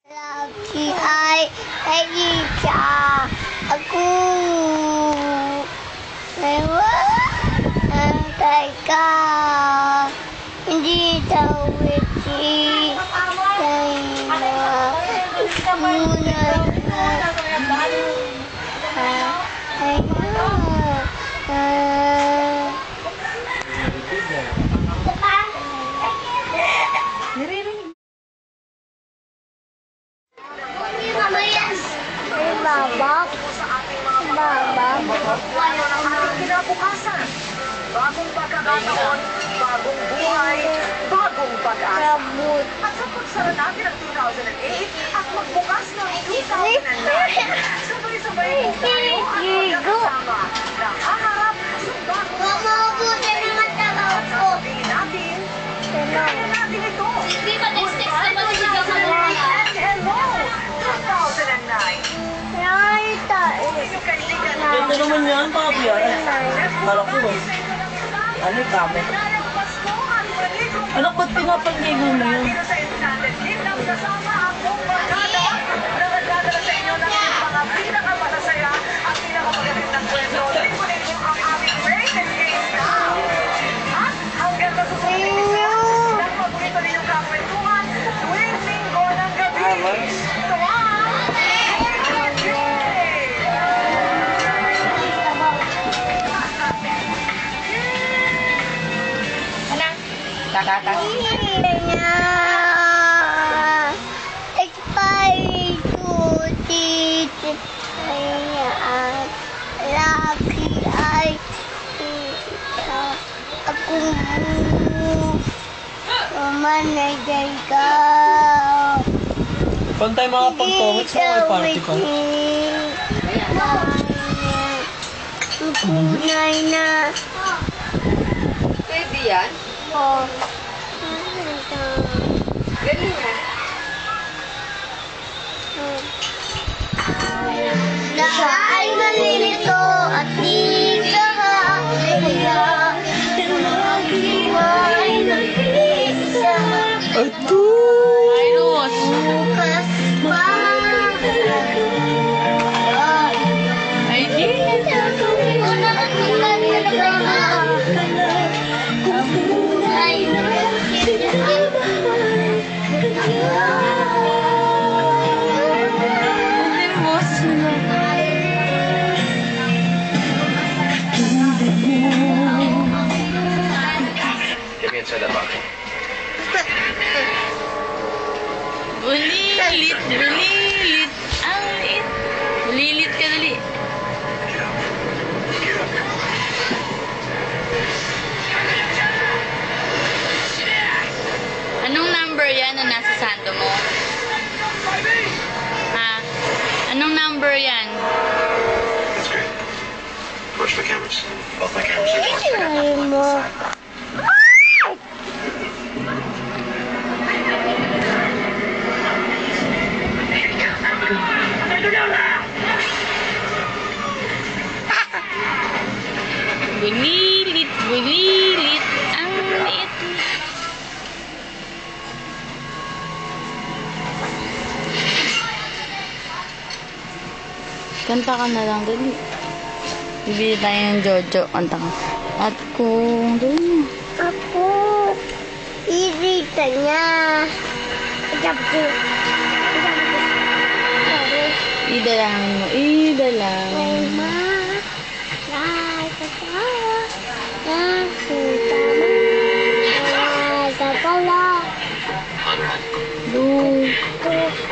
Lagi ay Elisa. Aku antay ka. Hindi daw iti kinabukasan. Bagong pagkakataon, bagong buhay, bagong pag-asa. At sa pagsara natin ng 2008 at magbukas ng 2009, sabay-sabay po tayo at magkakasama na haharap sa bagong Mabuti naman talaga at sasabihin natin, kaya natin ito. Goodbye, and hello, 2009. Inyong kaibigan Ito naman yan, papi yan. Kala ko, ano yung kame? Anak, ba't pinapandigo mo yun? Kasama ang buong barkada na nagdadala sa inyo ng mga pinakamasasaya at pinakamagandang kwento. Lipunin mo ang aming rated game na. At hanggang masusunod ng paborito ninyong kakwentuhan tuwing linggo ng gabi. Ito ang laki ay ako managay ka. Pantay mga pag-comments mo kay party ko. Punay na. Pwede yan? Oh. Galing yan. Siya ay malilito at di ka kaya tinagimay ng isa. Ito! Bukas pa. Ay, di. Bulilit, bulilit. Ang liit. Bulilit ka dali. Anong number yan na nasa sando mo? Ha? Anong number yan? That's great. Push the cameras. Both my cameras are working. I got Ay nothing mo. inside. Bulilit, bulilit. Ang liit. Kanta ka na lang dali. Bibili tayo ng Jojo. Kanta ka. At kung dali. Ako. Irita niya. Idalangin mo. Idalangin mo. Conrad. Doon.